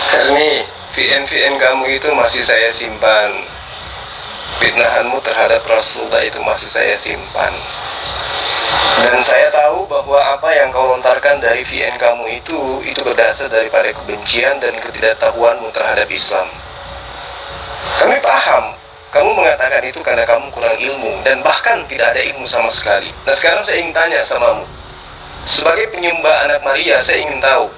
Herni, VN-VN kamu itu masih saya simpan. Fitnahanmu terhadap Rasulullah itu masih saya simpan. Dan saya tahu bahwa apa yang kau lontarkan dari VN kamu itu berdasar daripada kebencian dan ketidaktahuanmu terhadap Islam. Kami paham, kamu mengatakan itu karena kamu kurang ilmu dan bahkan tidak ada ilmu sama sekali. Nah sekarang saya ingin tanya samamu, sebagai penyembah anak Maria, saya ingin tahu,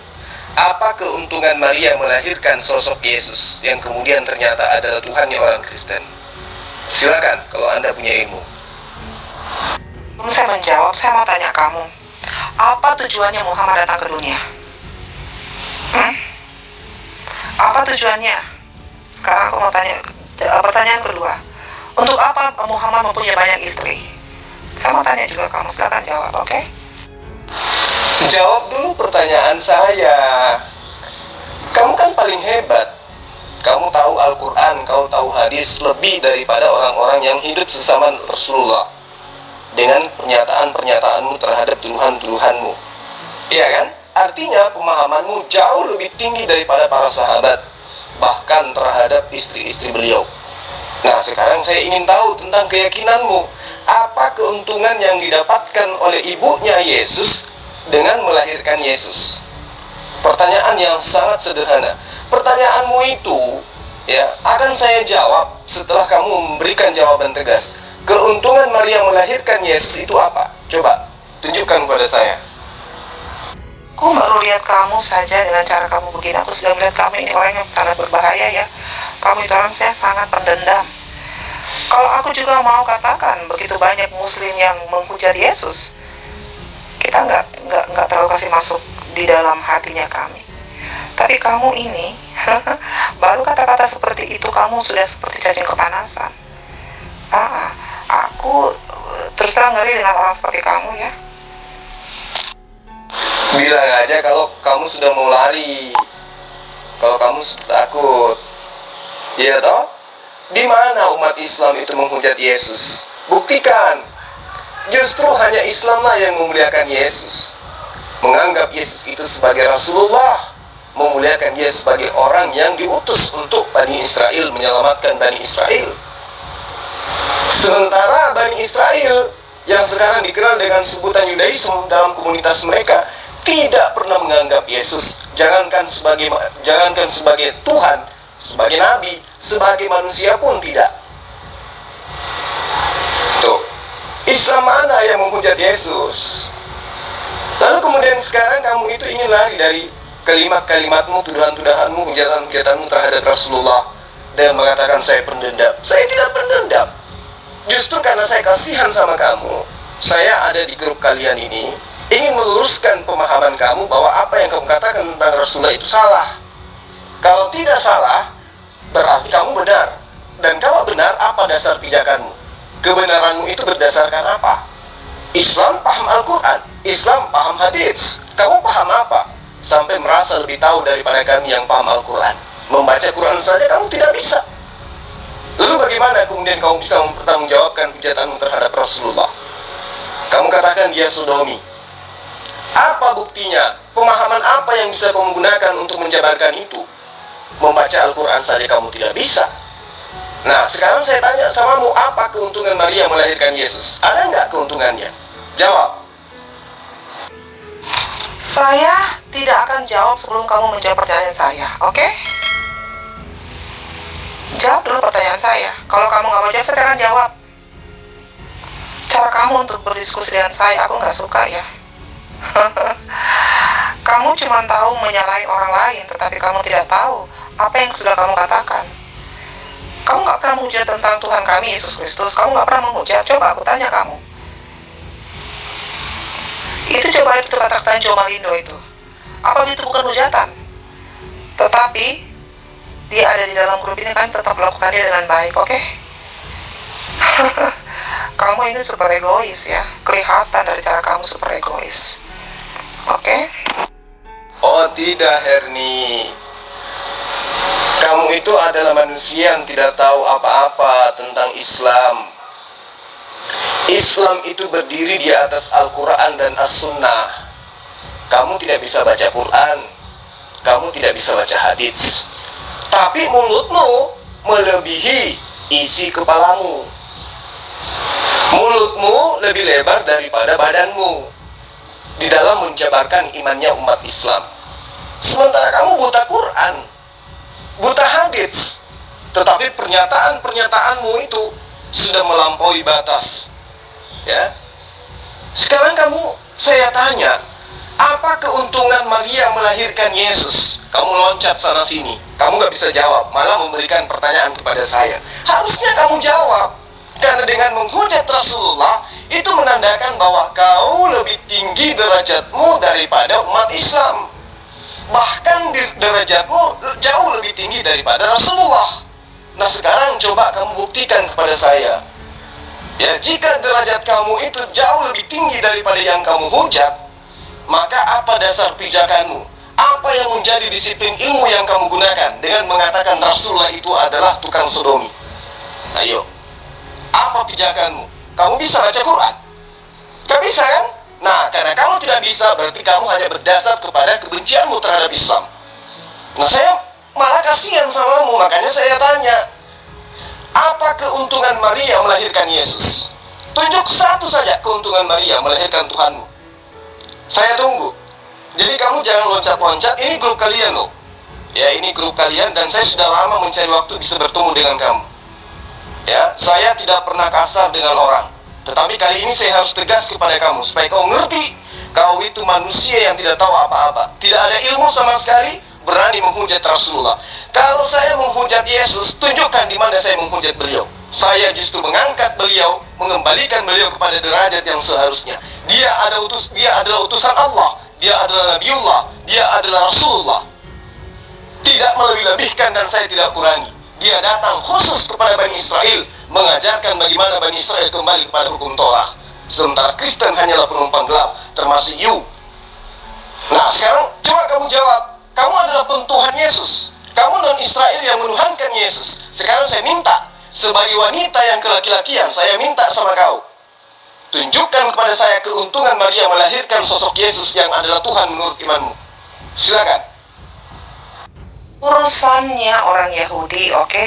apa keuntungan Maria melahirkan sosok Yesus yang kemudian ternyata adalah Tuhannya orang Kristen? Silakan kalau Anda punya ilmu. Saya menjawab, saya mau tanya kamu, apa tujuannya Muhammad datang ke dunia? Apa tujuannya? Sekarang aku mau tanya, pertanyaan kedua, untuk apa Muhammad mempunyai banyak istri? Saya mau tanya juga kamu, silakan jawab, oke? Jawab dulu pertanyaan saya. Kamu kan paling hebat. Kamu tahu Al-Quran, kau tahu hadis lebih daripada orang-orang yang hidup sesama Rasulullah dengan pernyataan-pernyataanmu terhadap tuduhan-tuduhanmu. Iya kan? Artinya pemahamanmu jauh lebih tinggi daripada para sahabat, bahkan terhadap istri-istri beliau. Nah sekarang saya ingin tahu tentang keyakinanmu. Apa keuntungan yang didapatkan oleh ibunya Yesus dengan melahirkan Yesus? Pertanyaan yang sangat sederhana. Pertanyaanmu itu ya akan saya jawab setelah kamu memberikan jawaban tegas. Keuntungan Maria melahirkan Yesus itu apa? Coba tunjukkan kepada saya. Aku baru lihat kamu saja dengan cara kamu begini. Aku sudah melihat kamu ini orang yang sangat berbahaya ya. Kamu itu orang saya sangat pendendam. Kalau aku juga mau katakan begitu banyak Muslim yang menghujat Yesus, kita nggak terlalu kasih masuk di dalam hatinya kami. Tapi kamu ini baru kata-kata seperti itu kamu sudah seperti cacing kepanasan. Aku terus terang ngeri dengan orang seperti kamu ya. Bilang aja kalau kamu sudah mau lari, kalau kamu sudah takut. Iya toh? Di mana umat Islam itu menghujat Yesus? Buktikan. Justru hanya Islamlah yang memuliakan Yesus, menganggap Yesus itu sebagai Rasulullah, memuliakan dia sebagai orang yang diutus untuk Bani Israel, menyelamatkan Bani Israel. Sementara Bani Israel yang sekarang dikenal dengan sebutan Yudaisme dalam komunitas mereka tidak pernah menganggap Yesus, jangankan sebagai Tuhan, sebagai Nabi, sebagai manusia pun tidak. Tuh, Islam mana yang menghujat Yesus? Lalu kemudian sekarang kamu itu ingin lari dari kalimat-kalimatmu, tuduhan-tuduhanmu, hujatan-hujatanmu terhadap Rasulullah dan mengatakan saya pendendam. Saya tidak pendendam. Justru karena saya kasihan sama kamu, saya ada di grup kalian ini ingin meluruskan pemahaman kamu bahwa apa yang kamu katakan tentang Rasulullah itu salah. Kalau tidak salah, berarti kamu benar. Dan kalau benar, apa dasar pijakanmu? Kebenaranmu itu berdasarkan apa? Islam paham Al-Quran, Islam paham hadis. Kamu paham apa? Sampai merasa lebih tahu daripada kami yang paham Al-Quran. Membaca Quran saja kamu tidak bisa. Lalu bagaimana kemudian kamu bisa mempertanggungjawabkan hujatanmu terhadap Rasulullah? Kamu katakan dia sodomi. Apa buktinya? Pemahaman apa yang bisa kamu gunakan untuk menjabarkan itu? Membaca Al-Quran saja kamu tidak bisa. Nah, sekarang saya tanya samamu, apa keuntungan Maria melahirkan Yesus? Ada nggak keuntungannya? Jawab. Saya tidak akan jawab sebelum kamu menjawab pertanyaan saya, oke? Jawab dulu pertanyaan saya. Kalau kamu nggak mau jawab, saya akan jawab. Cara kamu untuk berdiskusi dengan saya, aku nggak suka ya. Kamu cuma tahu menyalahin orang lain, tetapi kamu tidak tahu apa yang sudah kamu katakan. Kamu nggak pernah menghujat tentang Tuhan kami, Yesus Kristus. Kamu nggak pernah menghujat. Coba aku tanya kamu. Itu coba itu kata-kataan Jomalindo itu. Apa itu bukan hujatan? Tetapi dia ada di dalam grup ini kan tetap melakukannya dengan baik, oke? Kamu ini super egois ya. Kelihatan dari cara kamu super egois. Oke? Oh tidak, Herni. Kamu itu adalah manusia yang tidak tahu apa-apa tentang Islam. Islam itu berdiri di atas Al-Quran dan As-Sunnah. Kamu tidak bisa baca Quran, kamu tidak bisa baca hadis. Tapi mulutmu melebihi isi kepalamu. Mulutmu lebih lebar daripada badanmu di dalam menjabarkan imannya umat Islam. Sementara kamu buta Quran, buta hadis, tetapi pernyataan-pernyataanmu itu sudah melampaui batas. Ya. Sekarang saya tanya, apa keuntungan Maria melahirkan Yesus? Kamu loncat sana sini, kamu gak bisa jawab, malah memberikan pertanyaan kepada saya. Harusnya kamu jawab, karena dengan menghujat Rasulullah itu menandakan bahwa kau lebih tinggi derajatmu daripada umat Islam. Bahkan derajatmu jauh lebih tinggi daripada Rasulullah. Nah sekarang coba kamu buktikan kepada saya. Ya, jika derajat kamu itu jauh lebih tinggi daripada yang kamu hujat, maka apa dasar pijakanmu? Apa yang menjadi disiplin ilmu yang kamu gunakan dengan mengatakan Rasulullah itu adalah tukang sodomi? Ayo, apa pijakanmu? Kamu bisa baca Quran? Gak bisa kan? Nah, karena kamu tidak bisa, berarti kamu hanya berdasar kepada kebencianmu terhadap Islam. Nah, saya malah kasihan samamu, makanya saya tanya, apa keuntungan Maria melahirkan Yesus? Tunjuk satu saja keuntungan Maria melahirkan Tuhanmu. Saya tunggu. Jadi kamu jangan loncat-loncat. Ini grup kalian loh. Ya, ini grup kalian, dan saya sudah lama mencari waktu bisa bertemu dengan kamu. Ya, saya tidak pernah kasar dengan orang. Tetapi kali ini saya harus tegas kepada kamu supaya kau ngerti, kau itu manusia yang tidak tahu apa-apa, tidak ada ilmu sama sekali, berani menghujat Rasulullah. Kalau saya menghujat Yesus, tunjukkan di mana saya menghujat beliau. Saya justru mengangkat beliau, mengembalikan beliau kepada derajat yang seharusnya. Dia adalah utusan Allah, dia adalah Nabiullah, dia adalah Rasulullah. Tidak melebih-lebihkan dan saya tidak kurangi. Dia datang khusus kepada Bani Israel, mengajarkan bagaimana Bani Israel kembali kepada hukum Torah. Sementara Kristen hanyalah penumpang gelap, termasuk you. Nah sekarang coba kamu jawab, kamu adalah pentuhan Yesus, kamu non-Israel yang menuhankan Yesus. Sekarang saya minta, sebagai wanita yang kelaki-lakian, saya minta sama kau, tunjukkan kepada saya keuntungan Maria melahirkan sosok Yesus yang adalah Tuhan menurut imanmu. Silakan. Urusannya orang Yahudi, oke?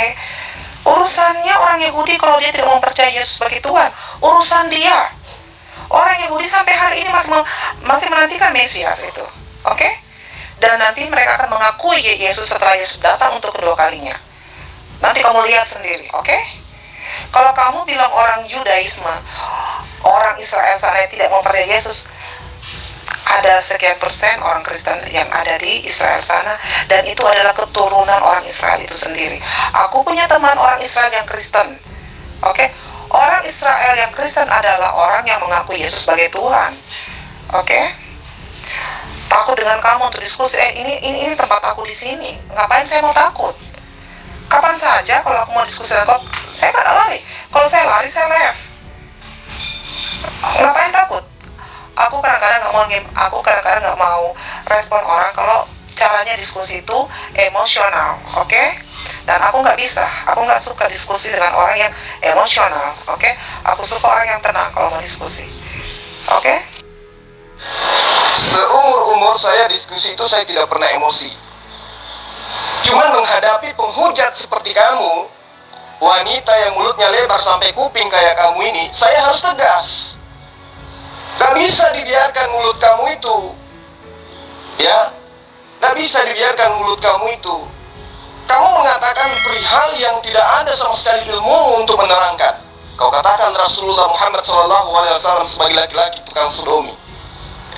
Urusannya orang Yahudi kalau dia tidak mempercayai Yesus sebagai Tuhan. Urusan dia. Orang Yahudi sampai hari ini masih menantikan Mesias itu, oke? Dan nanti mereka akan mengakui Yesus setelah Yesus datang untuk kedua kalinya. Nanti kamu lihat sendiri, oke? Kalau kamu bilang orang Yudaisme, orang Israel sana yang tidak mempercayai Yesus, ada sekian persen orang Kristen yang ada di Israel sana, dan itu adalah keturunan orang Israel itu sendiri. Aku punya teman orang Israel yang Kristen, oke? Orang Israel yang Kristen adalah orang yang mengakui Yesus sebagai Tuhan, oke? Takut dengan kamu untuk diskusi, ini tempat aku di sini, ngapain saya mau takut? Kapan saja kalau aku mau diskusi dengan kau, saya gak lari. Kalau saya lari, saya left. Ngapain takut? Aku kadang-kadang nggak mau respon orang kalau caranya diskusi itu emosional, oke? Dan aku nggak suka diskusi dengan orang yang emosional, oke? Aku suka orang yang tenang kalau mau diskusi, oke? Seumur-umur saya diskusi itu saya tidak pernah emosi. Cuman menghadapi penghujat seperti kamu, wanita yang mulutnya lebar sampai kuping kayak kamu ini, saya harus tegas. Gak bisa dibiarkan mulut kamu itu, ya, gak bisa dibiarkan mulut kamu itu. Kamu mengatakan perihal yang tidak ada sama sekali ilmu untuk menerangkan. Kau katakan Rasulullah Muhammad SAW sebagai laki-laki tukang sodomi,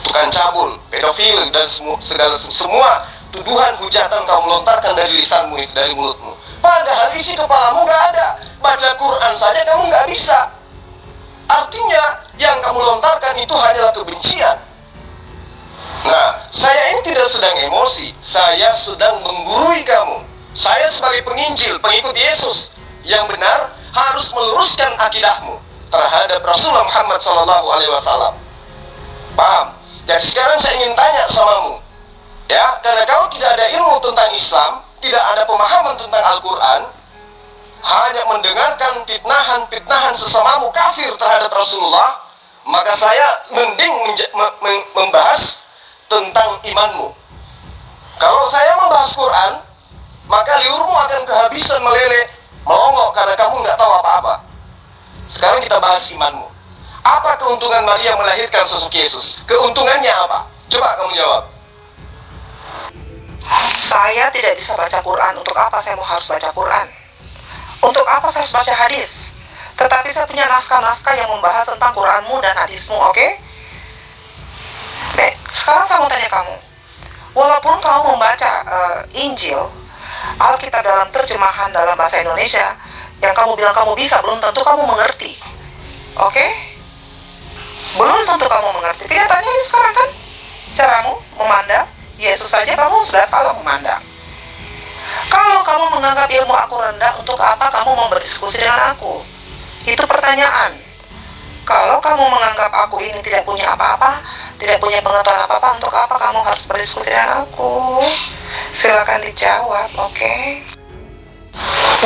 tukang cabul, pedofil, dan semua tuduhan hujatan kamu lontarkan dari lisanmu itu, dari mulutmu. Padahal isi kepalamu gak ada. Baca Quran saja kamu gak bisa. Artinya yang kamu lontarkan itu hanyalah kebencian. Nah, saya ini tidak sedang emosi, saya sedang menggurui kamu. Saya sebagai penginjil, pengikut Yesus yang benar, harus meluruskan akidahmu terhadap Rasulullah Muhammad SAW. Paham? Jadi sekarang saya ingin tanya samamu, ya, karena kau tidak ada ilmu tentang Islam, tidak ada pemahaman tentang Al-Quran, hanya mendengarkan fitnahan sesamamu kafir terhadap Rasulullah, maka saya mending membahas tentang imanmu. Kalau saya membahas Quran, maka liurmu akan kehabisan meleleh, melongo karena kamu nggak tahu apa-apa. Sekarang kita bahas imanmu. Apa keuntungan Maria melahirkan sosok Yesus? Keuntungannya apa? Coba kamu jawab. Saya tidak bisa baca Quran. Untuk apa saya mau harus baca Quran? Untuk apa saya harus baca hadis? Tetapi saya punya naskah-naskah yang membahas tentang Quranmu dan hadismu, oke? Sekarang saya mau tanya kamu. Walaupun kamu membaca Injil, Alkitab dalam terjemahan dalam bahasa Indonesia, yang kamu bilang kamu bisa, belum tentu kamu mengerti. Oke? Belum tentu kamu mengerti. Kenyataannya ini sekarang kan, caramu memandang Yesus saja kamu sudah salah memandang. Kalau kamu menganggap ilmu aku rendah, untuk apa kamu mau berdiskusi dengan aku? Itu pertanyaan. Kalau kamu menganggap aku ini tidak punya apa-apa, tidak punya pengetahuan apa-apa, untuk apa kamu harus berdiskusi dengan aku? Silakan dijawab, oke?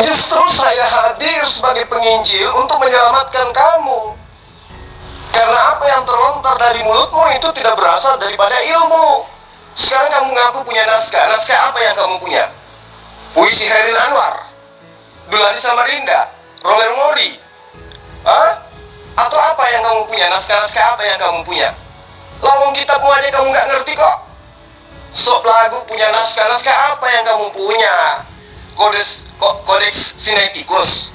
Justru saya hadir sebagai penginjil untuk menyelamatkan kamu. Karena apa yang terlontar dari mulutmu itu tidak berasal daripada ilmu. Sekarang kamu mengaku punya naskah. Naskah apa yang kamu punya? Puisi Khairil Anwar, Dulani Samarinda, Romer Mori, atau apa yang kamu punya? Naskah-naskah apa yang kamu punya? Lawang kitabmu aja kamu nggak ngerti kok. Sok lagu punya naskah-naskah apa yang kamu punya? Kodeks Sinaiticus,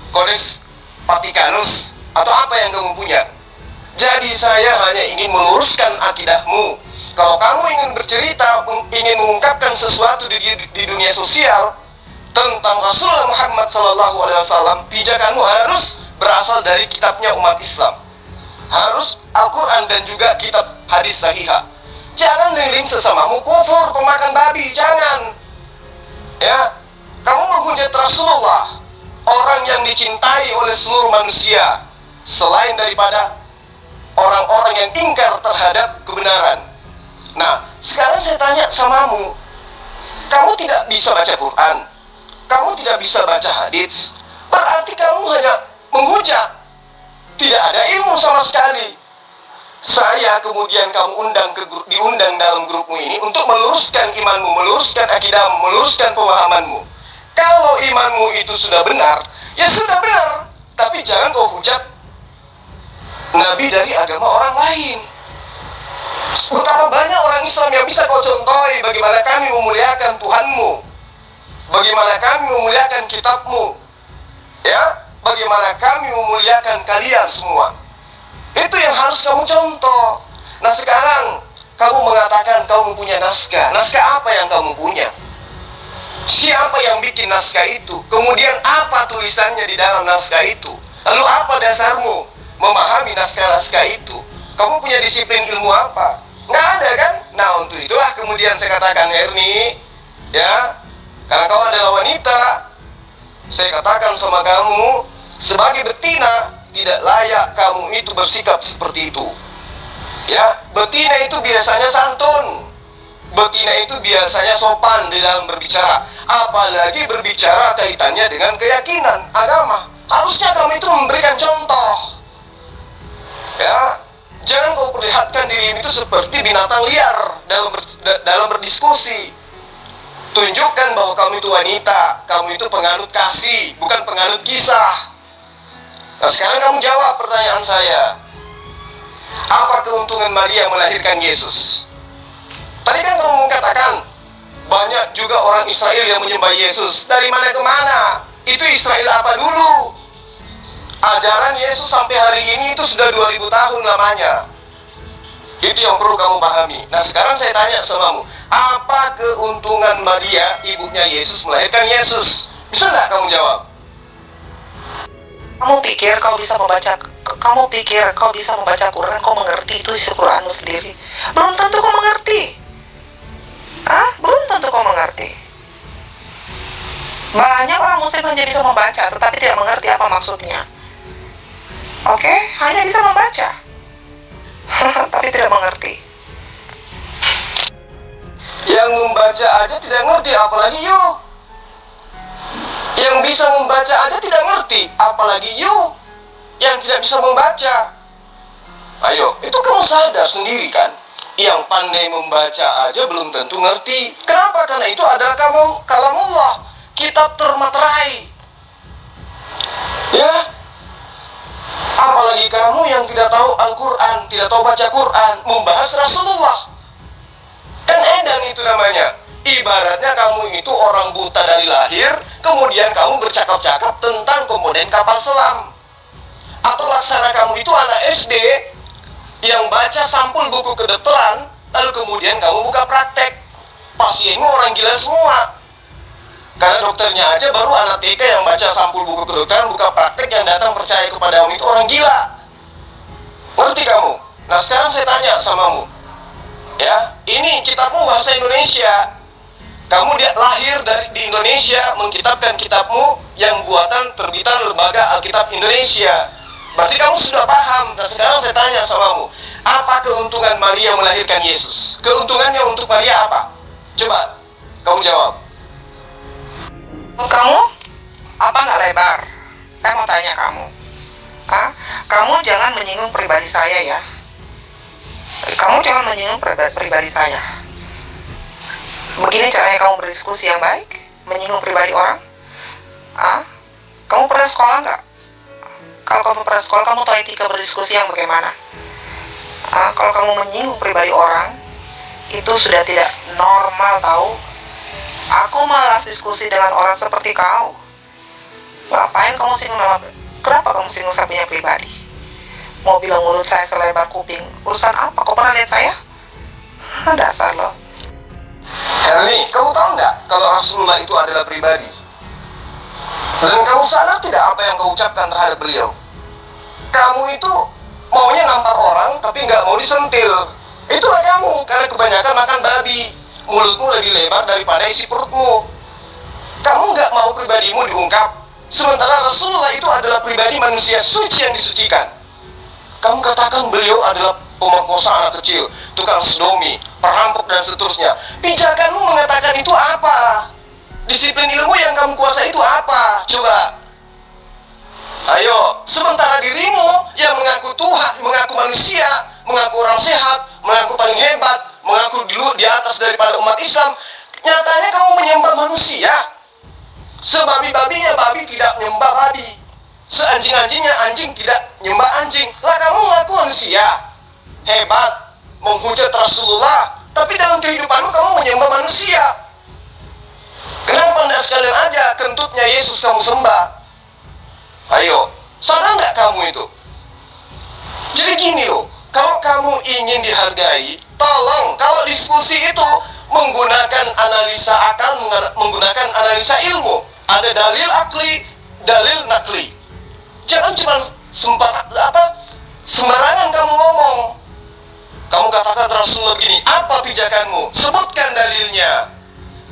Kodeks Vatikanus, atau apa yang kamu punya? Jadi saya hanya ingin meluruskan akidahmu. Kalau kamu ingin bercerita, ingin mengungkapkan sesuatu di dunia sosial tentang Rasulullah Muhammad SAW, pijakanmu harus berasal dari kitabnya umat Islam. Harus Al-Quran dan juga kitab hadis sahihah. Jangan liring sesamamu kufur, pemakan babi, jangan. Ya, kamu menghujat Rasulullah, orang yang dicintai oleh seluruh manusia, selain daripada orang-orang yang ingkar terhadap kebenaran. Nah, sekarang saya tanya samamu, kamu tidak bisa baca Quran, kamu tidak bisa baca hadis, berarti kamu hanya menghujat, tidak ada ilmu sama sekali. Saya kemudian kamu diundang dalam grupmu ini untuk meluruskan imanmu, meluruskan akidahmu, meluruskan pemahamanmu. Kalau imanmu itu sudah benar, ya sudah benar, tapi jangan kau hujat Nabi dari agama orang lain. Betapa banyak orang Islam yang bisa kau contohi bagaimana kami memuliakan Tuhanmu, bagaimana kami memuliakan kitabmu, ya, bagaimana kami memuliakan kalian semua. Itu yang harus kamu contoh. Nah sekarang kamu mengatakan kamu punya naskah. Naskah apa yang kamu punya? Siapa yang bikin naskah itu? Kemudian apa tulisannya di dalam naskah itu? Lalu apa dasarmu memahami naskah-naskah itu? Kamu punya disiplin ilmu apa? Nggak ada kan? Nah untuk itulah kemudian saya katakan, Erni, ya, karena kau adalah wanita, saya katakan sama kamu, sebagai betina tidak layak kamu itu bersikap seperti itu. Ya, betina itu biasanya santun, betina itu biasanya sopan di dalam berbicara, apalagi berbicara kaitannya dengan keyakinan agama. Harusnya kamu itu memberikan contoh. Ya, jangan kau perlihatkan diri itu seperti binatang liar dalam berdiskusi. Tunjukkan bahwa kamu itu wanita, kamu itu penganut kasih, bukan penganut kisah. Nah sekarang kamu jawab pertanyaan saya. Apa keuntungan Maria melahirkan Yesus? Tadi kan kamu katakan banyak juga orang Israel yang menyembah Yesus. Dari mana ke mana? Itu Israel apa dulu? Ajaran Yesus sampai hari ini itu sudah 2000 tahun lamanya. Itu yang perlu kamu pahami. Nah sekarang saya tanya samamu, apa keuntungan Maria, ibunya Yesus, melahirkan Yesus? Bisa nggak kamu jawab? Kamu pikir kau bisa membaca Quran, kau mengerti itu isi Quranmu sendiri? Belum tentu kau mengerti. Belum tentu kau mengerti. Banyak orang muslim hanya bisa membaca, tetapi tidak mengerti apa maksudnya. Oke, hanya bisa membaca, tapi tidak mengerti. Yang membaca aja tidak ngerti, apalagi you. Yang bisa membaca aja tidak ngerti, apalagi you yang tidak bisa membaca. Ayo, itu kamu sadar sendiri kan? Yang pandai membaca aja belum tentu ngerti. Kenapa? Karena itu adalah kalamullah, kitab termaterai. Ya, apalagi kamu yang tidak tahu Al-Quran, tidak tahu baca Quran, membahas Rasulullah. Kan edan itu namanya. Ibaratnya kamu itu orang buta dari lahir, kemudian kamu bercakap-cakap tentang komponen kapal selam. Atau laksana kamu itu anak SD yang baca sampul buku kedokteran, lalu kemudian kamu buka praktek. Pasienmu orang gila semua. Karena dokternya aja baru anak TK yang baca sampul buku kedokteran, buka praktek, yang datang percaya kepadamu itu orang gila. Ngerti kamu? Nah sekarang saya tanya samamu, ya, ini kitabmu bahasa Indonesia. Kamu lahir di Indonesia, mengkitabkan kitabmu yang buatan terbitan Lembaga Alkitab Indonesia. Berarti kamu sudah paham. Nah sekarang saya tanya samamu, apa keuntungan Maria melahirkan Yesus? Keuntungannya untuk Maria apa? Coba kamu jawab. Kamu apa nggak lebar? Saya mau tanya kamu. Kamu jangan menyinggung pribadi saya ya. Kamu jangan menyinggung pribadi saya. Begini caranya kamu berdiskusi yang baik, menyinggung pribadi orang? Kamu pernah sekolah nggak? Kalau kamu pernah sekolah, kamu tahu etika berdiskusi yang bagaimana? Kalau kamu menyinggung pribadi orang, itu sudah tidak normal tahu. Aku malas diskusi dengan orang seperti kau. Ngapain kamu singgung kenapa kamu singgung saya punya pribadi? Mau bilang mulut saya selebar kuping, urusan apa? Kau pernah lihat saya? Dasar lo. Herni, kamu tahu nggak kalau Rasulullah itu adalah pribadi? Dan kamu sadar tidak apa yang kau ucapkan terhadap beliau? Kamu itu maunya nampar orang tapi nggak mau disentil. Itulah kamu, karena kebanyakan makan babi. Mulutmu lebih lebar daripada isi perutmu. Kamu nggak mau pribadimu diungkap. Sementara Rasulullah itu adalah pribadi manusia suci yang disucikan. Kamu katakan beliau adalah pemerkosa anak kecil, tukang sodomi, perampok dan seterusnya. Pijakanmu mengatakan itu apa? Disiplin ilmu yang kamu kuasai itu apa? Coba. Ayo, sementara dirimu yang mengaku Tuhan, mengaku manusia, mengaku orang sehat, mengaku paling hebat, mengaku di atas daripada umat Islam, nyatanya kamu menyembah manusia. Sebabi-babinya babi tidak menyembah babi, seanjing-anjingnya anjing tidak menyembah anjing. Lah kamu mengaku manusia hebat, menghujat Rasulullah, tapi dalam kehidupanmu kamu menyembah manusia. Kenapa tidak sekalian aja kentutnya Yesus kamu sembah? Ayo, sadar nggak kamu itu? Jadi gini loh, kalau kamu ingin dihargai, tolong kalau diskusi itu menggunakan analisa akal, menggunakan analisa ilmu. Ada dalil akli, dalil nakli. Jangan cuma sembarangan kamu ngomong. Kamu katakan Rasulullah begini, apa pijakanmu? Sebutkan dalilnya.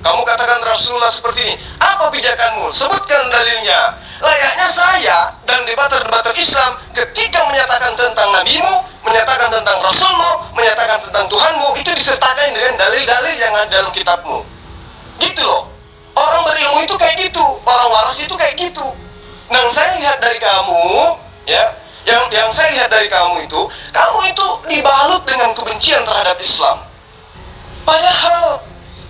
Kamu katakan Rasulullah seperti ini, apa pijakanmu? Sebutkan dalilnya. Layaknya saya dan debater-debater Islam ketika menyatakan tentang nabimu, menyatakan tentang Rasulmu, menyatakan tentang Tuhanmu, itu disertakan dengan dalil-dalil yang ada dalam kitabmu. Gitu loh. Orang berilmu itu kayak gitu, orang waras itu kayak gitu. Nah, saya lihat dari kamu, ya, yang saya lihat dari kamu itu dibalut dengan kebencian terhadap Islam. Padahal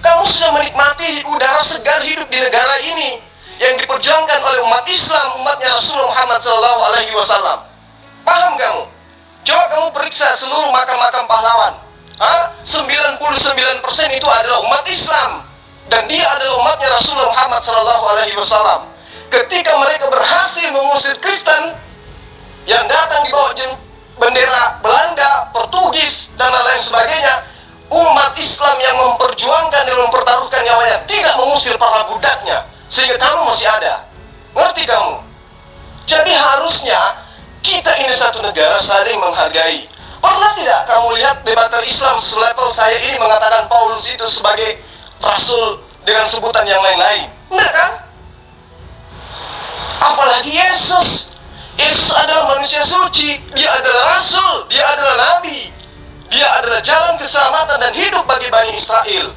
kamu sudah menikmati udara segar hidup di negara ini yang diperjuangkan oleh umat Islam, umatnya Rasulullah Muhammad SAW. Paham kamu? Coba kamu periksa seluruh makam-makam pahlawan. 99% itu adalah umat Islam, dan dia adalah umatnya Rasulullah Muhammad SAW. Ketika mereka berhasil mengusir Kristen yang datang di bawah bendera Belanda, Portugis, dan lain-lain sebagainya, umat Islam yang memperjuangkan dan mempertaruhkan nyawanya tidak mengusir para budaknya, sehingga kamu masih ada. Ngerti kamu? Jadi harusnya kita ini satu negara saling menghargai. Pernah tidak kamu lihat debater Islam selevel saya ini mengatakan Paulus itu sebagai rasul dengan sebutan yang lain-lain? Enggak kan? Apalagi Yesus. Yesus adalah manusia suci, dia adalah rasul, dia adalah nabi, dia adalah jalan keselamatan dan hidup bagi Bani Israel.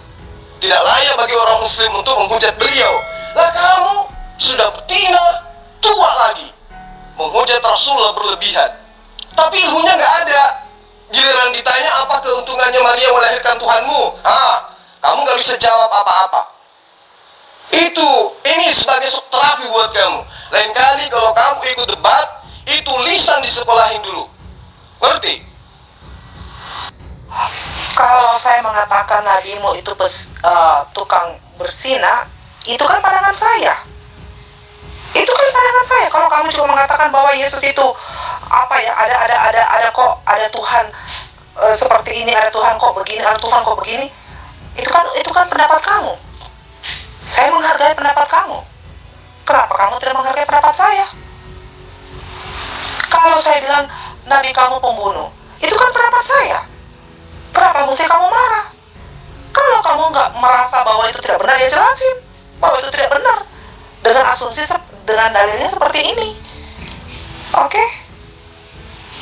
Tidak layak bagi orang muslim untuk menghujat beliau. Lah kamu sudah betina, tua lagi, menghujat Rasulullah berlebihan, tapi ilmunya nggak ada. Giliran ditanya apa keuntungannya Maria melahirkan Tuhanmu, kamu gak bisa jawab apa-apa. Ini sebagai terapi buat kamu. Lain kali kalau kamu ikut debat, itu lisan disekolahin dulu. Ngerti? Kalau saya mengatakan nabimu itu tukang berzina, itu kan pandangan saya. Itu kan pandangan saya. Kalau kamu cuma mengatakan bahwa Yesus itu ada Tuhan seperti ini, ada Tuhan kok begini, ada Tuhan kok begini, itu kan pendapat kamu. Saya menghargai pendapat kamu. Kenapa kamu tidak menghargai pendapat saya? Kalau saya bilang nabi kamu pembunuh, itu kan pendapat saya. Kenapa mesti kamu marah? Kalau kamu nggak merasa bahwa itu tidak benar, ya jelasin bahwa itu tidak benar dengan asumsi, dengan dalilnya seperti ini. Oke?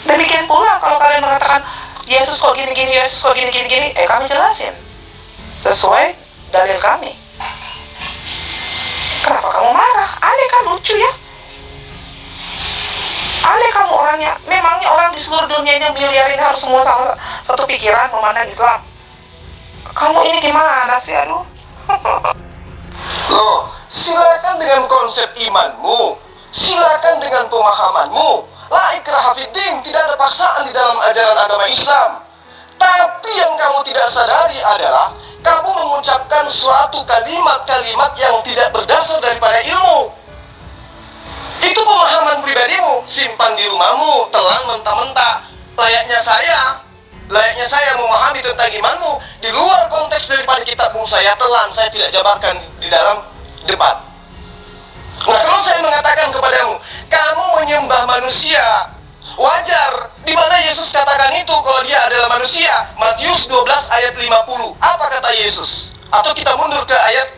Demikian pula kalau kalian mengatakan Yesus kok gini-gini, Yesus kok gini-gini, kami jelasin sesuai dalil kami. Kenapa kamu marah? Aneh kan, lucu ya? Aneh kamu orangnya. Memangnya orang di seluruh dunia ini miliar ini harus semua sama satu pikiran memandang Islam? Kamu ini gimana sih, aduh? Loh, silakan dengan konsep imanmu, silakan dengan pemahamanmu. La ikraha fiddin, tidak ada paksaan di dalam ajaran agama Islam. Tapi yang kamu tidak sadari adalah kamu mengucapkan suatu kalimat-kalimat yang tidak berdasar daripada ilmu. Itu pemahaman pribadimu, simpan di rumahmu, telan mentah-mentah. Layaknya saya memahami tentang imanmu di luar konteks daripada kitabmu, saya telan, saya tidak jabarkan di dalam debat. Nah, kalau saya mengatakan kepadamu, kamu menyembah manusia, wajar. Di mana Yesus katakan itu kalau dia adalah manusia? Matius 12 ayat 50. Apa kata Yesus? Atau kita mundur ke ayat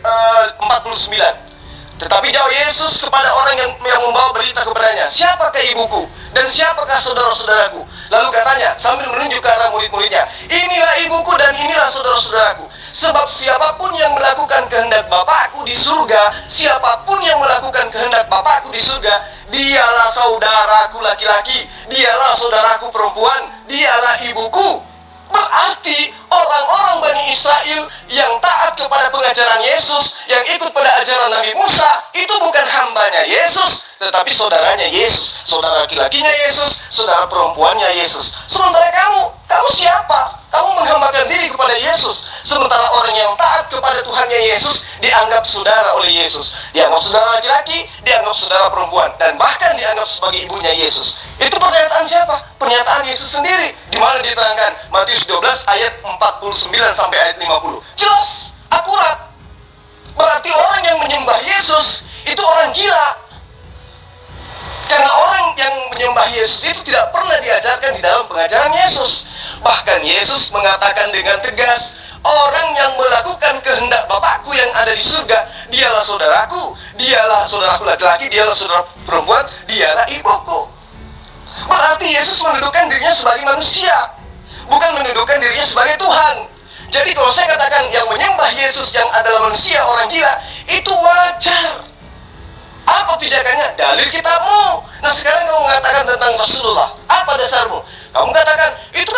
49. Tetapi jawab Yesus kepada orang yang membawa berita kepadanya, siapakah ibuku dan siapakah saudara-saudaraku? Lalu katanya sambil menunjuk ke arah murid-muridnya, inilah ibuku dan inilah saudara-saudaraku. Sebab siapapun yang melakukan kehendak Bapakku di surga, siapapun yang melakukan kehendak Bapakku di surga, dialah saudaraku laki-laki, dialah saudaraku perempuan, dialah ibuku. Berarti orang-orang Bani Israel yang taat kepada pengajaran Yesus, yang ikut pada ajaran Nabi Musa, itu bukan hambanya Yesus, tetapi saudaranya Yesus, saudara laki-lakinya Yesus, saudara perempuannya Yesus. Sementara kamu siapa? Kamu menghambakan diri kepada Yesus. Sementara orang yang taat kepada Tuhannya Yesus dianggap saudara oleh Yesus, dianggap saudara laki-laki, dianggap saudara perempuan, dan bahkan dianggap sebagai ibunya Yesus. Itu pernyataan siapa? Pernyataan Yesus sendiri, di mana diterangkan Matius 12 ayat 49 sampai ayat 50. Jelas, akurat. Berarti orang yang menyembah Yesus itu orang gila. Karena orang yang menyembah Yesus itu tidak pernah diajarkan di dalam pengajaran Yesus. Bahkan Yesus mengatakan dengan tegas, orang yang melakukan kehendak Bapakku yang ada di surga, dialah saudaraku, dialah saudaraku laki-laki, dialah saudara perempuan, dialah ibuku. Berarti Yesus menundukkan dirinya sebagai manusia, bukan menundukkan dirinya sebagai Tuhan. Jadi kalau saya katakan yang menyembah Yesus yang adalah manusia, orang gila, itu wajar. Apa pijakannya? Dalil kitabmu. Nah, sekarang kamu mengatakan tentang Rasulullah, apa dasarmu? Kamu katakan itu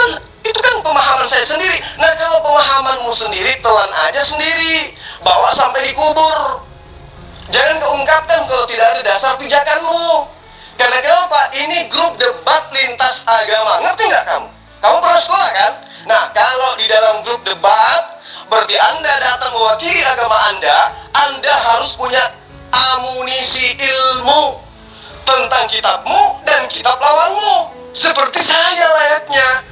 kan pemahaman saya sendiri. Nah, kalau pemahamanmu sendiri, telan aja sendiri, bawa sampai dikubur. Jangan kau ungkapkan kalau tidak ada dasar pijakanmu. Karena kenapa? Ini grup debat lintas agama. Ngerti nggak kamu? Kamu pernah sekolah kan? Nah, kalau di dalam grup debat, berarti Anda datang mewakili agama Anda harus punya amunisi ilmu tentang kitabmu dan kitab lawanmu. Seperti saya layaknya.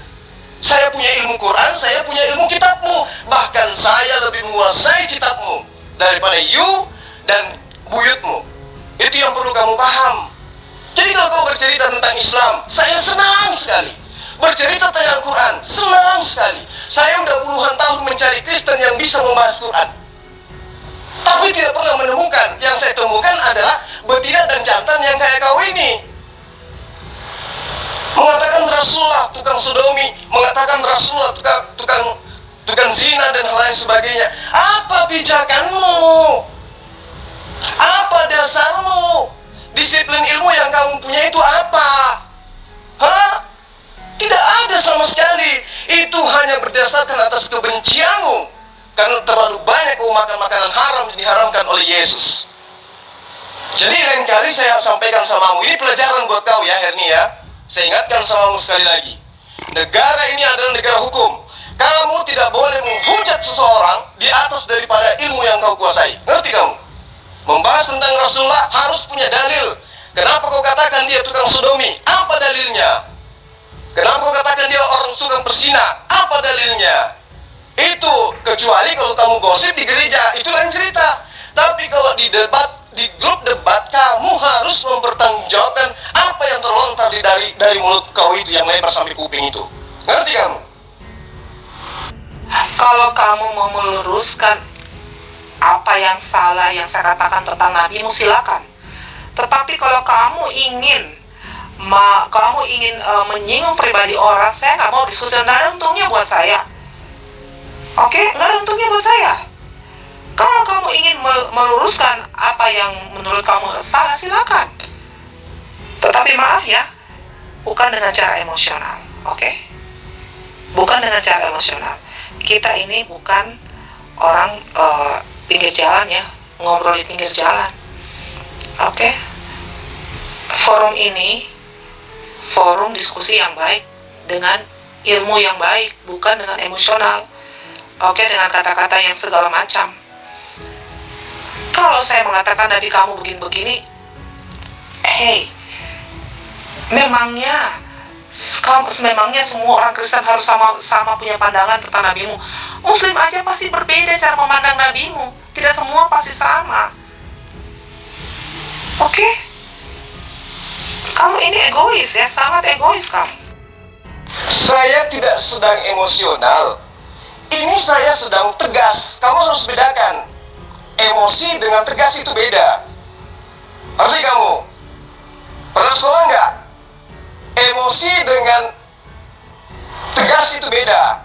Saya punya ilmu Quran, saya punya ilmu kitabmu. Bahkan saya lebih menguasai kitabmu daripada you dan buyutmu. Itu yang perlu kamu paham. Jadi kalau kau bercerita tentang Islam, saya senang sekali. Bercerita tentang Quran, senang sekali. Saya udah puluhan tahun mencari Kristen yang bisa membahas Quran, tapi tidak pernah menemukan. Yang saya temukan adalah betina dan jantan yang kayak kau ini. Mengatakan Rasulullah tukang sodomi, mengatakan Rasulullah tukang zina dan hal lain sebagainya. Apa pijakanmu? Apa dasarmu? Disiplin ilmu yang kamu punya itu apa? Hah? Tidak ada sama sekali. Itu hanya berdasarkan atas kebencianmu, karena terlalu banyak kau makan makanan haram yang diharamkan oleh Yesus. Jadi lain kali saya sampaikan samamu, ini pelajaran buat kau ya Herni ya. Saya ingatkan samamu sekali lagi. Negara ini adalah negara hukum. Kamu tidak boleh menghujat seseorang di atas daripada ilmu yang kau kuasai. Ngerti kamu? Membahas tentang Rasulullah harus punya dalil. Kenapa kau katakan dia tukang sodomi? Apa dalilnya? Kenapa kau katakan dia orang suka berzina? Apa dalilnya? Itu kecuali kalau kamu gosip di gereja, itu lain cerita. Tapi kalau di debat, di grup debat, kamu harus mempertanggungjawabkan apa yang terlontar dari mulut kau itu yang lebar sampai kuping itu. Ngerti kamu? Kalau kamu mau meluruskan apa yang salah yang saya katakan tentang nabimu, silakan. Tetapi kalau kamu ingin menyinggung pribadi orang, saya nggak mau diskusi. Nggak ada untungnya buat saya. Oke, nggak ada untungnya buat saya. Kalau kamu ingin meluruskan apa yang menurut kamu salah, silakan. Tetapi maaf ya, bukan dengan cara emosional. Oke? Bukan dengan cara emosional. Kita ini bukan orang pinggir jalan ya, ngobrol di pinggir jalan. Oke? Forum ini forum diskusi yang baik dengan ilmu yang baik, bukan dengan emosional. Oke, dengan kata-kata yang segala macam. Kalau saya mengatakan Nabi kamu begini-begini, hey, memangnya semua orang Kristen harus sama punya pandangan tentang nabimu? Muslim aja pasti berbeda cara memandang nabimu. Tidak semua pasti sama. Oke? Kamu ini egois ya, sangat egois kamu. Saya tidak sedang emosional. Ini saya sedang tegas. Kamu harus bedakan. Emosi dengan tegas itu beda. Arti kamu? Pernah sekolah nggak? Emosi dengan tegas itu beda.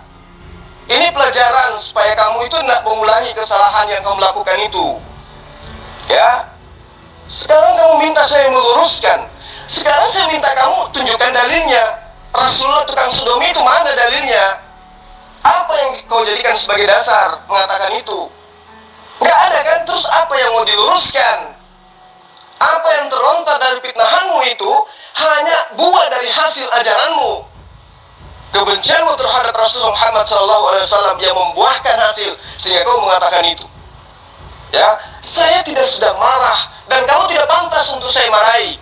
Ini pelajaran supaya kamu itu tidak mengulangi kesalahan yang kamu lakukan itu. Ya. Sekarang kamu minta saya meluruskan. Sekarang saya minta kamu tunjukkan dalilnya. Rasulullah tukang sodomi itu mana dalilnya? Apa yang kau jadikan sebagai dasar mengatakan itu? Nggak ada kan? Terus apa yang mau diluruskan? Apa yang terlontar dari fitnahanmu itu hanya buah dari hasil ajaranmu. Kebencianmu terhadap Rasulullah Muhammad SAW yang membuahkan hasil sehingga kau mengatakan itu. Ya, saya tidak sedang marah dan kamu tidak pantas untuk saya marahi.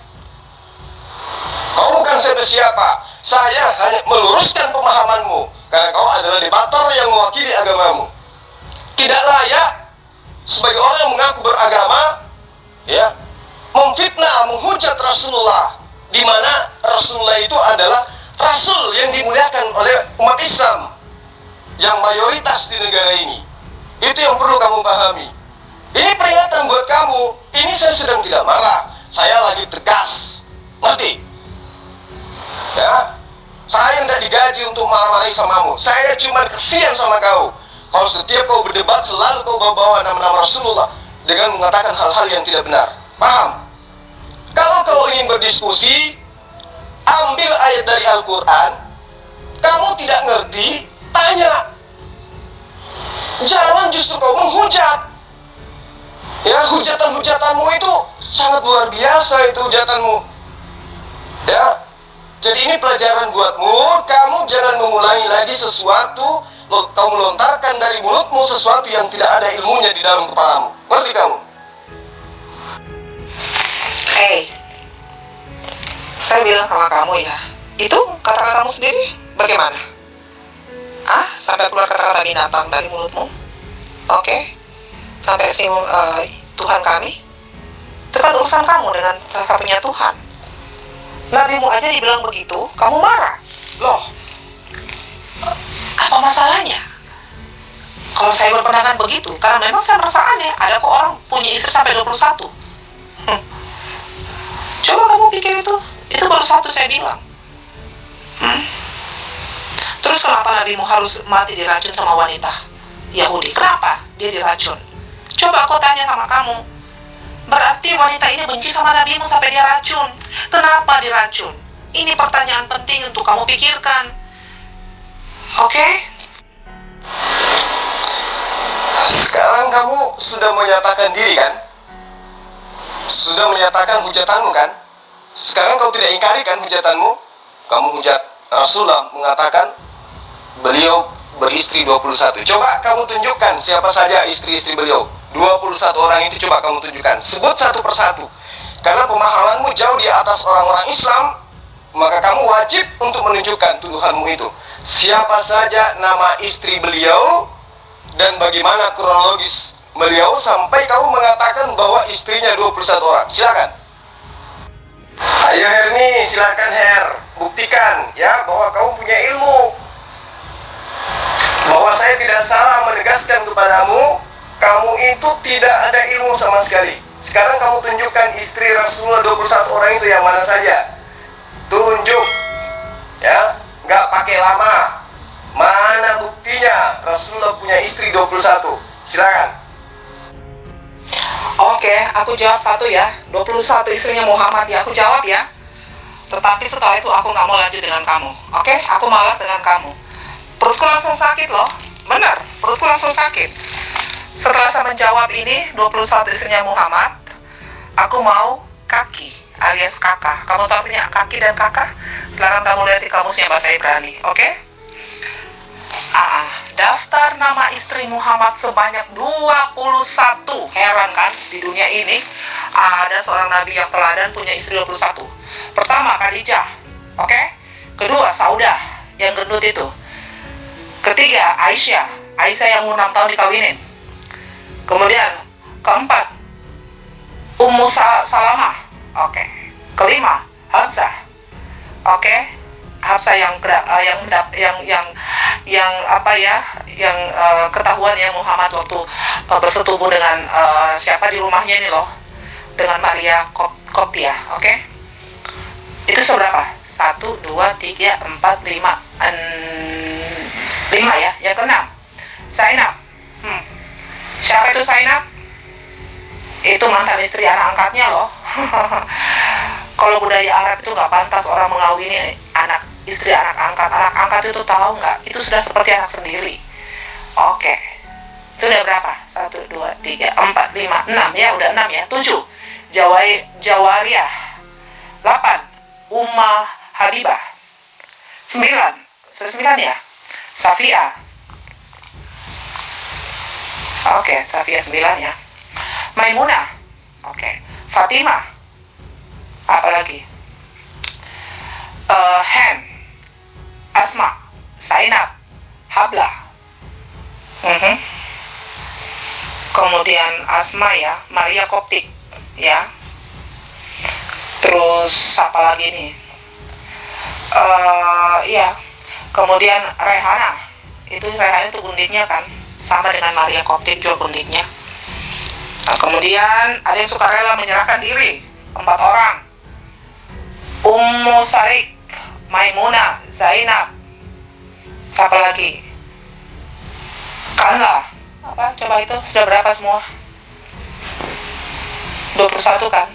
Kau bukan siapa-siapa. Saya hanya meluruskan pemahamanmu karena kau adalah debator yang mewakili agamamu. Tidak layak sebagai orang yang mengaku beragama, ya, memfitnah, menghujat Rasulullah, di mana Rasulullah itu adalah Rasul yang dimuliakan oleh umat Islam yang mayoritas di negara ini. Itu yang perlu kamu pahami. Ini peringatan buat kamu. Ini saya sedang tidak marah. Saya lagi tegas. Ngerti? Ya, saya tidak digaji untuk marah-marahi samamu. Saya cuma kesian sama kau. Kalau setiap kau berdebat selalu kau bawa nama-nama Rasulullah dengan mengatakan hal-hal yang tidak benar. Paham? Kalau kau ingin berdiskusi, ambil ayat dari Al-Quran. Kamu tidak ngerti, tanya. Jangan justru kau menghujat. Ya, hujatan-hujatanmu itu sangat luar biasa itu hujatanmu. Ya, jadi ini pelajaran buatmu. Kamu jangan mengulangi lagi sesuatu. Kamu melontarkan dari mulutmu sesuatu yang tidak ada ilmunya di dalam kepalamu. Ngerti kamu? Hey, saya bilang sama kamu ya, itu kata-katamu sendiri bagaimana? Sampai keluar kata-kata binatang dari mulutmu? Oke? Sampai singgung Tuhan kami? Itu kan urusan kamu dengan satu-satunya Tuhan. Nabimu aja dibilang begitu, kamu marah. Loh, apa masalahnya? Kalau saya berpendapat begitu, karena memang saya merasa aneh, ada kok orang punya istri sampai 21. Coba kamu pikir itu baru satu saya bilang. Terus kenapa nabimu harus mati diracun sama wanita Yahudi? Kenapa dia diracun? Coba aku tanya sama kamu. Berarti wanita ini benci sama nabimu sampai dia racun. Kenapa diracun? Ini pertanyaan penting untuk kamu pikirkan. Oke? Sekarang kamu sudah menyatakan diri kan? Sudah menyatakan hujatanmu kan? Sekarang kau tidak ingkari kan hujatanmu? Kamu hujat Rasulullah mengatakan beliau beristri 21. Coba kamu tunjukkan siapa saja istri-istri beliau. 21 orang itu coba kamu tunjukkan. Sebut satu persatu. Karena pemahamanmu jauh di atas orang-orang Islam, maka kamu wajib untuk menunjukkan tuduhanmu itu. Siapa saja nama istri beliau dan bagaimana kronologis beliau sampai kamu mengatakan bahwa istrinya 21 orang. Silakan. Ayo Herni, silakan Her, buktikan ya bahwa kamu punya ilmu, bahwa saya tidak salah menegaskan kepadamu, kamu itu tidak ada ilmu sama sekali. Sekarang kamu tunjukkan istri Rasulullah 21 orang itu yang mana saja. Tunjuk ya, nggak pakai lama. Mana buktinya Rasulullah punya istri 21? Silakan. Oke, aku jawab satu ya. 21 istrinya Muhammad ya, aku jawab ya. Tetapi setelah itu aku nggak mau lanjut dengan kamu. Oke, aku malas dengan kamu. Perutku langsung sakit loh. Benar, perutku langsung sakit. Setelah saya menjawab ini 21 istrinya Muhammad, aku mau kaki alias kakak. Kamu tahu punya kaki dan kakak? Silakan kamu lihat di kamusnya bahasa Ibrani, oke? Daftar nama istri Muhammad sebanyak 21. Heran kan, di dunia ini ada seorang nabi yang teladan punya istri 21. Pertama Khadijah, oke? Kedua Saudah yang gendut itu. Ketiga Aisyah yang 6 tahun dikawinin. Kemudian keempat Ummu Salamah, oke. Kelima Hafsah, oke. Hafsah yang ketahuan ya Muhammad waktu bersetubuh dengan siapa di rumahnya ini loh, dengan Maria Koptia, oke. Itu seberapa? 1, 2, 3, 4, 5 5 ya. Yang keenam Zainab. Siapa itu Zainab? Itu mantan istri anak angkatnya loh. Kalau budaya Arab itu nggak pantas orang mengawini istri anak angkat. Anak angkat itu tahu nggak? Itu sudah seperti anak sendiri. Oke. Itu udah berapa? 1, 2, 3, 4, 5, 6 ya, udah 6 ya. 7 Jawariyah. 8 Ummah Habibah. 9 sudah 9 ya. Safiyah. Oke, Safiyah 9 ya. Maimunah. Oke. Fatimah. Apalagi? Hen. Asma. Zainab. Hablah. Kemudian Asma ya, Maria Koptik ya. Terus apa lagi nih? Ya. Kemudian Rehana. Rehana itu undiknya kan, sama dengan Maria Koptik juga undiknya. Nah, kemudian ada yang sukarela menyerahkan diri, 4 orang. Ummu Sarik, Maimunah, Zainab. Siapa lagi? Kanlah. Apa? Coba itu sudah berapa semua? 21 kan?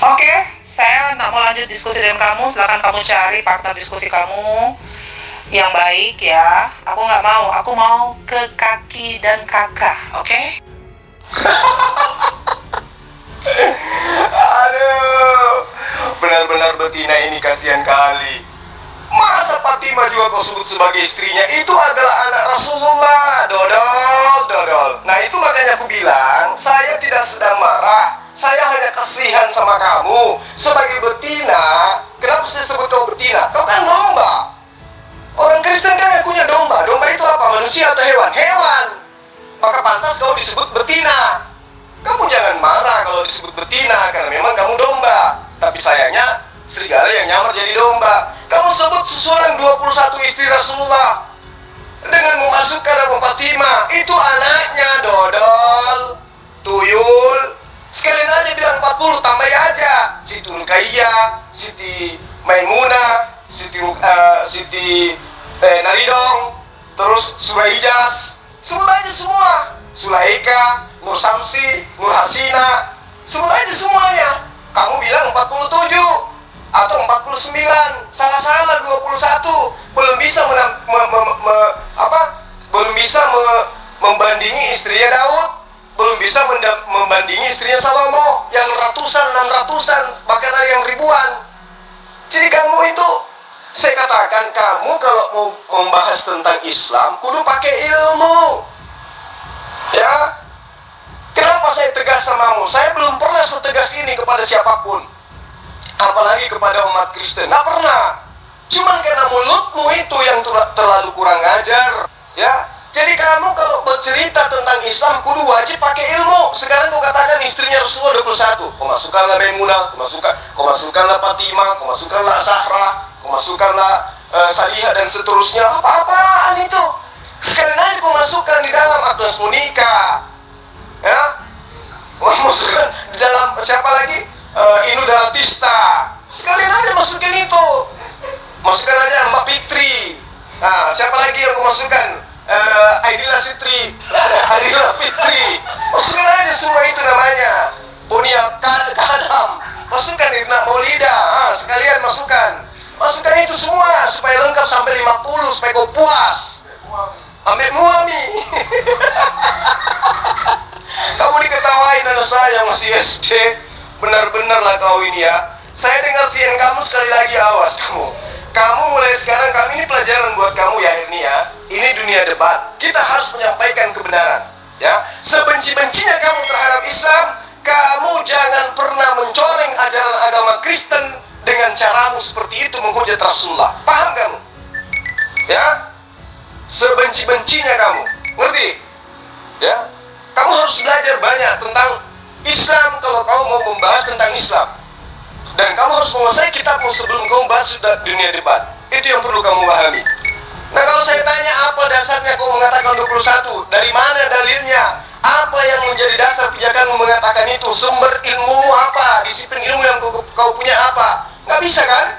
Oke, saya nggak mau lanjut diskusi dengan kamu. Silakan kamu cari partner diskusi kamu yang baik ya. Aku nggak mau. Aku mau ke kaki dan kakak. Oke? Aduh, benar-benar betina ini kasihan kali. Masa Fatimah juga kau sebut sebagai istrinya? Itu adalah anak Rasulullah. Dodol. Nah itu makanya aku bilang, saya tidak sedang marah. Saya hanya kasihan sama kamu. Sebagai betina, kenapa saya sebut kau betina? Kau kan domba. Orang Kristen kan ngakunya domba. Domba itu apa? Manusia atau hewan? Hewan. Maka pantas kau disebut betina. Kamu jangan marah kalau disebut betina, karena memang kamu domba. Tapi sayangnya serigala yang nyamar jadi domba. Kamu sebut susunan 21 istri Rasulullah dengan memasukkan nama Fatimah. Itu anaknya, dodol, tuyul. Sekalian aja bilang 40, tambah aja Siti Ruqayyah, Siti Maimunah, Siti Naridong, terus Suraijaz. Sebut aja semua. Sulaika, Nur Samsi, Nur Hasina. Sebut aja semuanya. Kamu bilang 47. atau 49, salah 21, belum bisa membandingi istrinya Daud, belum bisa membandingi istrinya Salomo yang ratusan, 600-an, bahkan ada yang ribuan. Jadi kamu itu, saya katakan kamu kalau mau membahas tentang Islam kudu pakai ilmu. Ya, kenapa saya tegas samamu? Saya belum pernah setegas ini kepada siapapun, apalagi kepada umat Kristen. Nggak pernah. Cuman karena mulutmu itu yang terlalu kurang ajar. Ya, jadi kamu kalau bercerita tentang Islam kudu wajib pakai ilmu. Sekarang kau katakan istrinya Rasulullah 21, kau masukkanlah Maimunah, kau masukkanlah Fatimah, kau masukkanlah Zahra, kau masukkanlah Salihah dan seterusnya. Apa-apaan itu? Sekalian aja kau masukkan di dalam akte nikah. Ya, masukkan di dalam siapa lagi? Inul Daratista. Sekalian aja masukin itu. Masukkan aja Mbak Fitri. Nah, siapa lagi yang kau masukkan? Aidila Sitri, Aidila Fitri. Masukkan aja semua itu namanya. Punia Kadam. Masukkan Irna Maulida. Sekalian masukkan itu semua supaya lengkap sampai 50, supaya kau puas. Ambek muami. Kamu diketawain anak saya masih SD. Benar-benar lah kau ini ya. Saya dengar VN kamu sekali lagi, awas kamu. Kamu mulai sekarang, kami ini pelajaran buat kamu ya ini ya. Ini dunia debat. Kita harus menyampaikan kebenaran. Ya, sebenci-bencinya kamu terhadap Islam, kamu jangan pernah mencoreng ajaran agama Kristen dengan caramu seperti itu menghujat Rasulullah. Paham kamu? Ya, sebenci-bencinya kamu, ngerti? Ya, kamu harus belajar banyak tentang Islam kalau kamu mau membahas tentang Islam. Dan kamu harus menguasai kitabmu sebelum kamu bahas dunia debat. Itu yang perlu kamu pahami. Nah, kalau saya tanya apa dasarnya kau mengatakan 21? Dari mana dalilnya? Apa yang menjadi dasar pijakanmu mengatakan itu? Sumber ilmumu apa? Disiplin ilmu yang kau punya apa? Nggak bisa kan?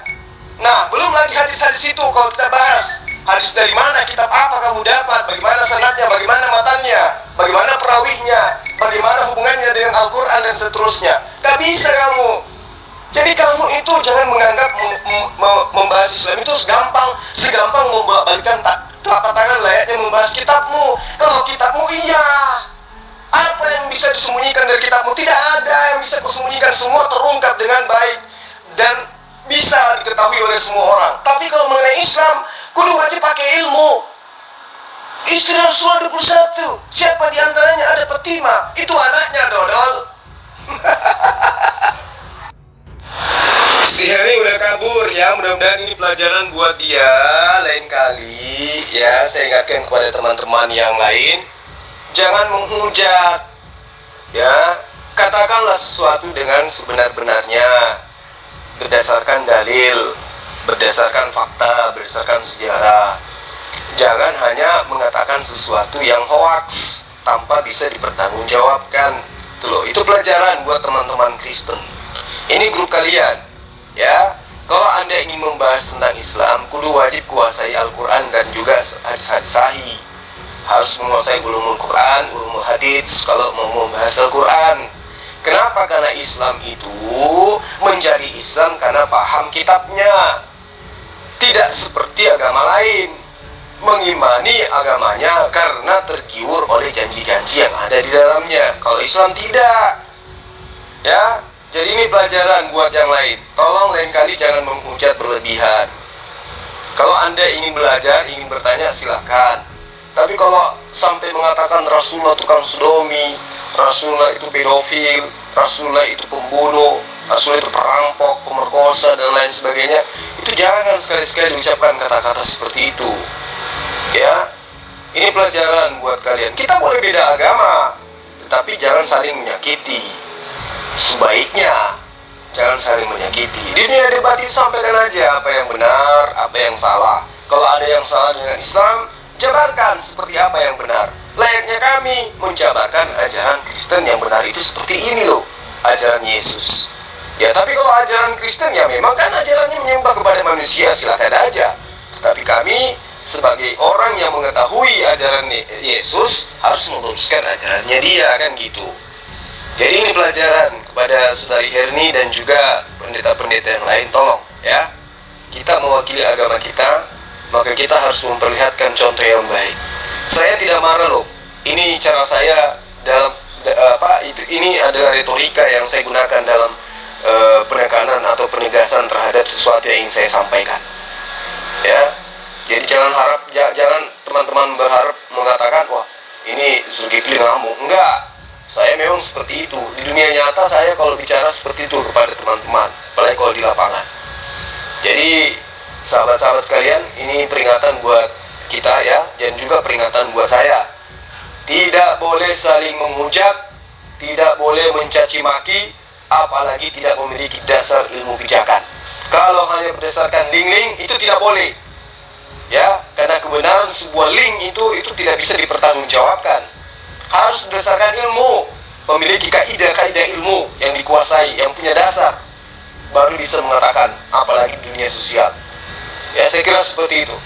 Nah, belum lagi hadis-hadis itu kalau kita bahas. Hadis dari mana, kitab apa kamu dapat, bagaimana sanadnya, bagaimana matanya, bagaimana perawihnya, bagaimana hubungannya dengan Al-Quran dan seterusnya. Gak bisa kamu. Jadi kamu itu jangan menganggap membahas Islam itu segampang membalikkan telapak tangan layaknya membahas kitabmu. Kalau kitabmu iya, apa yang bisa disembunyikan dari kitabmu? Tidak ada yang bisa disembunyikan, semua terungkap dengan baik dan bisa diketahui oleh semua orang. Tapi kalau mengenai Islam, kudu wajib pakai ilmu. Istri Rasulullah 21, siapa diantaranya? Ada Fatimah, itu anaknya dodol. Si Heri udah kabur ya, mudah-mudahan ini pelajaran buat dia. Lain kali ya, saya ingatkan kepada teman-teman yang lain, jangan menghujat ya, katakanlah sesuatu dengan sebenar-benarnya, berdasarkan dalil, berdasarkan fakta, berdasarkan sejarah. Jangan hanya mengatakan sesuatu yang hoaks tanpa bisa dipertanggungjawabkan. Itu pelajaran buat teman-teman Kristen. Ini grup kalian, ya. Kalau Anda ingin membahas tentang Islam, kudu wajib kuasai Al-Quran dan juga hadis-hadis sahih. Harus menguasai ulumul Quran, ulumul hadis kalau mau membahas Al-Quran. Kenapa? Karena Islam itu menjadi Islam karena paham kitabnya. Tidak seperti agama lain, mengimani agamanya karena tergiur oleh janji-janji yang ada di dalamnya. Kalau Islam tidak, ya. Jadi ini pelajaran buat yang lain. Tolong lain kali jangan menghujat berlebihan. Kalau Anda ingin belajar, ingin bertanya, silakan. Tapi kalau sampai mengatakan Rasulullah tukang sodomi, Rasulullah itu pedofil, Rasulullah itu pembunuh, Rasulullah itu perampok, pemerkosa, dan lain sebagainya, itu jangan sekali-sekali ucapkan kata-kata seperti itu. Ya, ini pelajaran buat kalian. Kita boleh beda agama, tetapi jangan saling menyakiti. Sebaiknya jangan saling menyakiti. Di dunia debat itu sampaikan aja apa yang benar, apa yang salah. Kalau ada yang salah dengan Islam, jabarkan seperti apa yang benar. Layaknya kami menjabarkan ajaran Kristen yang benar itu seperti ini loh, ajaran Yesus. Ya, tapi kalau ajaran Kristen ya memang kan ajarannya menyembah kepada manusia, silakan aja. Tapi kami sebagai orang yang mengetahui ajaran Yesus harus meluruskan ajarannya dia, kan gitu. Jadi ini pelajaran kepada Saudari Herni dan juga pendeta-pendeta yang lain, tolong ya, kita mewakili agama kita, maka kita harus memperlihatkan contoh yang baik. Saya tidak marah loh. Ini cara saya dalam ini adalah retorika yang saya gunakan dalam penekanan atau penegasan terhadap sesuatu yang ingin saya sampaikan. Ya. Jadi jangan teman-teman berharap mengatakan, wah, ini Zulkifli ngamuk. Enggak. Saya memang seperti itu. Di dunia nyata saya kalau bicara seperti itu kepada teman-teman, apalagi kalau di lapangan. Jadi sahabat-sahabat sekalian, ini peringatan buat kita ya, dan juga peringatan buat saya. Tidak boleh saling menghujat, tidak boleh mencaci maki, apalagi tidak memiliki dasar ilmu pijakan. Kalau hanya berdasarkan link-link, itu tidak boleh. Ya, karena kebenaran sebuah link itu tidak bisa dipertanggungjawabkan. Harus berdasarkan ilmu, memiliki kaidah-kaidah ilmu yang dikuasai, yang punya dasar, baru bisa mengatakan, apalagi dunia sosial. Ya, saya kira seperti itu.